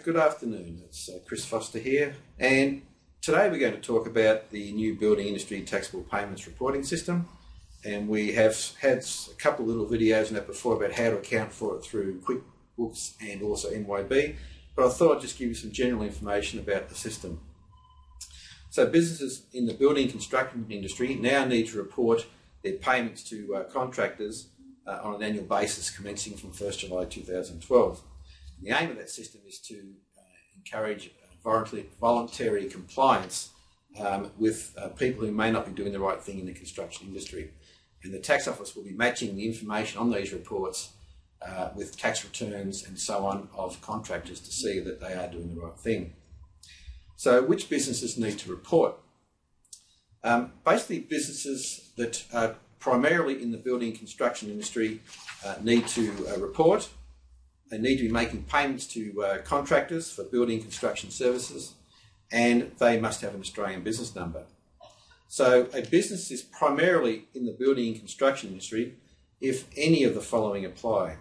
Good afternoon, it's Chris Foster here, and today we're going to talk about the new building industry taxable payments reporting system. And we have had a couple of little videos in that before about how to account for it through QuickBooks and also NYB, but I thought I'd just give you some general information about the system. So businesses in the building construction industry now need to report their payments to contractors on an annual basis commencing from 1st July 2012. The aim of that system is to encourage voluntary compliance with people who may not be doing the right thing in the construction industry. And the tax office will be matching the information on these reports with tax returns and so on of contractors to see that they are doing the right thing. So which businesses need to report? Basically businesses that are primarily in the building construction industry need to report. They need to be making payments to contractors for building construction services, and they must have an Australian business number. So a business is primarily in the building and construction industry if any of the following apply.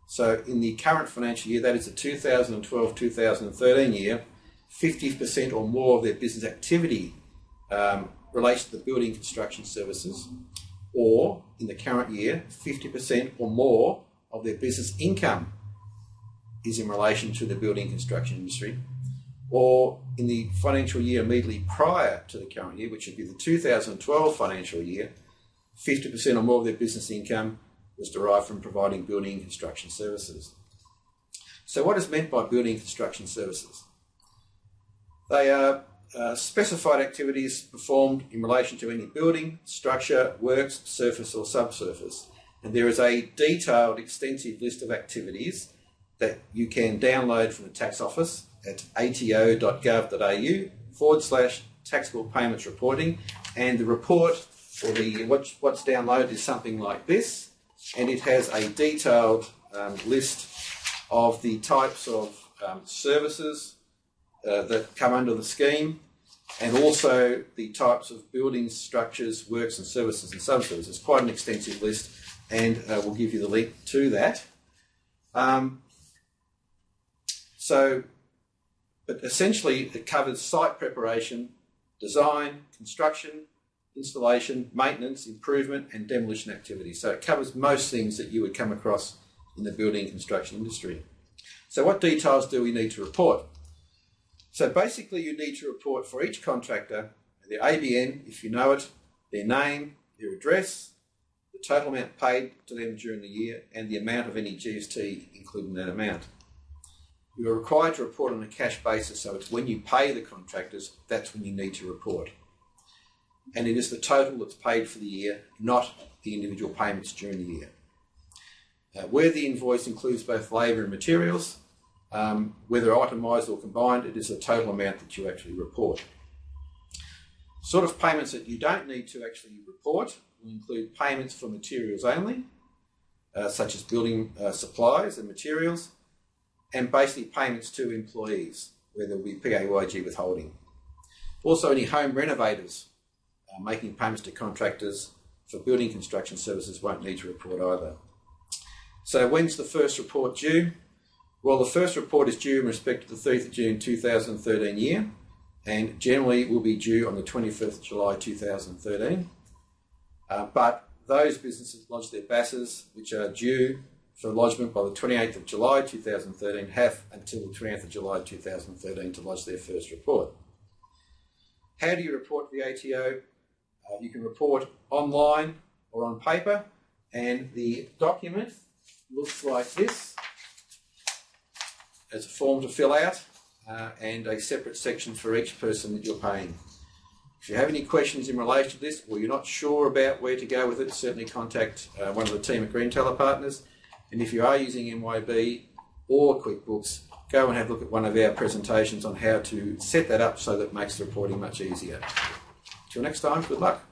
So in the current financial year, that is the 2012-2013 year, 50% or more of their business activity relates to the building construction services, or in the current year, 50% or more of their business income is in relation to the building construction industry, or in the financial year immediately prior to the current year, which would be the 2012 financial year, 50% or more of their business income was derived from providing building and construction services. So what is meant by building and construction services? They are specified activities performed in relation to any building, structure, works, surface or subsurface. And there is a detailed, extensive list of activities that you can download from the tax office at ato.gov.au/taxable payments reporting, and the report or what's downloaded is something like this, and it has a detailed list of the types of services that come under the scheme, and also the types of buildings, structures, works and services and subservices. It's quite an extensive list, and we'll give you the link to that. But essentially it covers site preparation, design, construction, installation, maintenance, improvement and demolition activities. So it covers most things that you would come across in the building and construction industry. So what details do we need to report? So basically you need to report for each contractor their ABN, if you know it, their name, their address, the total amount paid to them during the year and the amount of any GST included in that amount. You are required to report on a cash basis, so it's when you pay the contractors, that's when you need to report. And it is the total that's paid for the year, not the individual payments during the year. Where the invoice includes both labour and materials, whether itemised or combined, it is the total amount that you actually report. Sort of payments that you don't need to actually report will include payments for materials only, such as building supplies and materials, and basically payments to employees, where there will be PAYG withholding. Also any home renovators making payments to contractors for building construction services won't need to report either. So when's the first report due? Well, the first report is due in respect to the 30th of June 2013 year, and generally will be due on the 25th of July 2013. But those businesses lodge their BASs, which are due for lodgement by the 28th of July 2013, have until the 20th of July 2013 to lodge their first report. How do you report to the ATO? You can report online or on paper, and the document looks like this. There's a form to fill out and a separate section for each person that you're paying. If you have any questions in relation to this, or you're not sure about where to go with it, certainly contact one of the team at Green Teller Partners. And if you are using NYB or QuickBooks, go and have a look at one of our presentations on how to set that up so that it makes the reporting much easier. Till next time, good luck.